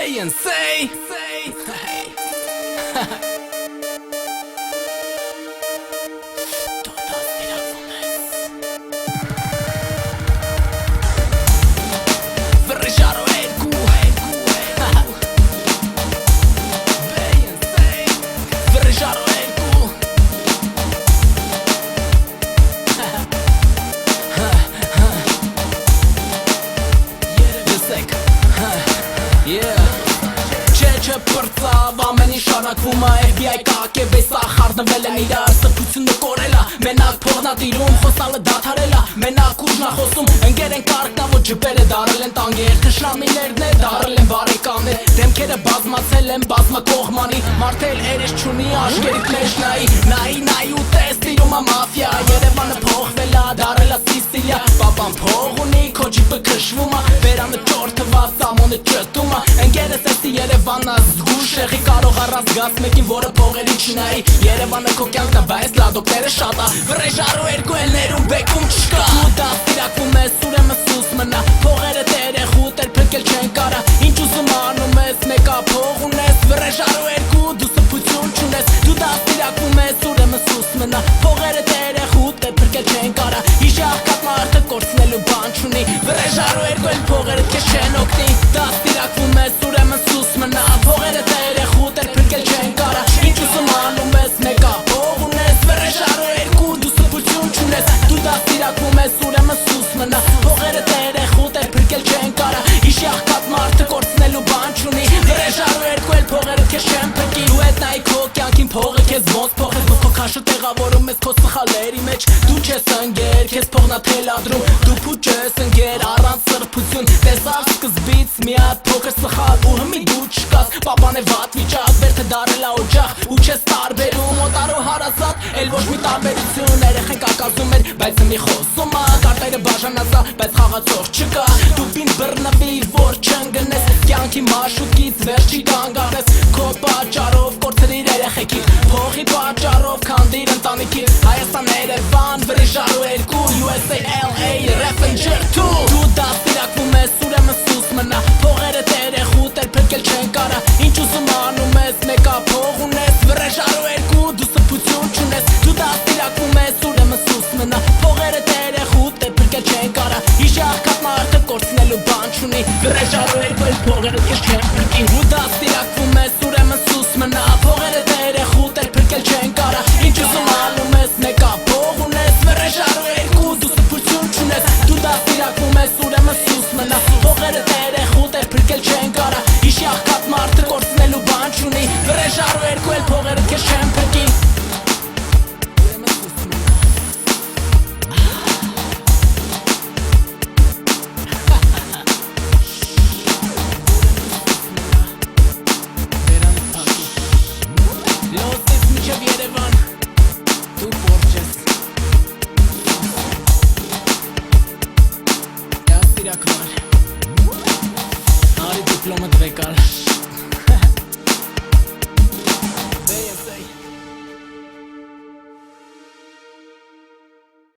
Bay and say Չէ պրծավ, ամեն ինչ շարակվում է FBI կակ է վեսա խարնվել են իրար Սրբությունը կորել է, մենակ փողնա տիրում Խոսալը դադարել է, մենակ ուժնա խոսում Ընկեր են կարկնա, որ ջպերը դարել են տանգեր Թշնամիներն է, դարել են բարեկամներ Դեմքերը բազմացել են բազմակողմանի Մարդել երես չունի, աշկերիտ մեջ նայի ու տես տիրում է մաֆիա Երևանը փոխվել է, դարել է Սիսիլիա Պապան փող ունի, քո ջիպը քշվում է Բերանը ճորթված, ամոնը ճտում է Ընկերս էստի Երևանը զգուշ եղի կարող առազգաց մեկին, որը փողերի չնայի Երևանը քո կյանքն է, բայց լադոկները շատ է Վրեժարու երկու էլներում բեկում չկա Դու դաստիրակվում ես, ուրեմն սուս մնա Փողերը տերեղու, տեր փրկել չեն կարա Ինչ ուզում անում ես, մեկա փող ունես Վրեժարու երկու, դու սրբություն չունես Դու դաստիրակվում ես, ուրեմն սուս մնա Փողերը տերեղու, տեր փրկել չեն կարա Իշի աղքատ մարդը կորցնելու բան չունի Վրեժարու երկու էլ փողերը քեզ չեն օգնի Դաստիրակվում ես, ուրեմն սուս մնա Փողերը տերեղու, տեր փրկել չեն կարա Ինչ ուզում անում ես, մեկա փող ունես Վրեժարու երկու, դու սրբություն չունես Դու դաստիրակվում ես, ուրեմն սուս մնա Փողերը տերեղու, տեր փրկել չեն կարա Իշի աղքատ մարդը կորցնելու բան չունի Վրեժարու երկու էլ փողերը քեզ չեն փրկի Դու հետ նայի քո կյանքին փողը քեզ ոնց փոխես Դու քո քաշը տեղավորում ես քո սխալների մեջ Դու չես ընկեր, քեզ փողնա թելադրում Դու փուչ ես ընկեր, առանց սրբություն Տեսավ սկզբից մի հատ փոքր սխալ ու հմի դու չկաս Պապան է վատ վիճակ, վերթը դարել է օջախ Ու չես տարբերում, օտար ու հարազատ Էլ ոչ մի տարբերություն, երեխեն կակազում էր Բայց հմի խոսում ա, կարտերը բաժանած ա Բայց խաղացող չկա Դու պինդ բռնվի, որ չընգնես Կյանքի մաշուկից վերջի կանգարես Քո պատճառով կորցրիր երեխեքիդ Փողի պատճառով քանդիր ընտանիքիդ Հայաստան Երևան, Վրեժարու երկու USA, LA, Reffinger 2 Դու դաստիրակվում ես, ուրեմն սուս մնա Փողերը տերեղու, տեր փրկել չեն կարա Ինչ ուզում անում ես, մեկա փող ունես Վրեժարու երկու, դու սրբություն չունես Դու դաստիրակվում ես, ուրեմն սուս մնա Փողերը տերեղու, տեր փրկել չեն կարա Իշի աղքատ մարդը կորցնելու բան չունի Վրեժարու երկու էլ փողերը քեզ չեն փրկի Դու դաստիրակվում ես, ուրեմն սուս մնա Փողերը տերեղու, տեր փրկել չեն կարա Ինչ ուզում անում ես, մեկա փող ունես Վրեժարու երկու, դու սրբություն չունես Դու դաստիրակվում ես, ուրեմն սուս մնա Փողերը տերեղու, տեր փրկել չեն կարա Իշի աղքատ մարդը կորցնելու բան չունի Վրեժարու երկու էլ փողերը քեզ չեն փրկի Լոսից միջև Երևան, դու պորջ ես Դաստիրակվար, արի դիպլոմդ վեկար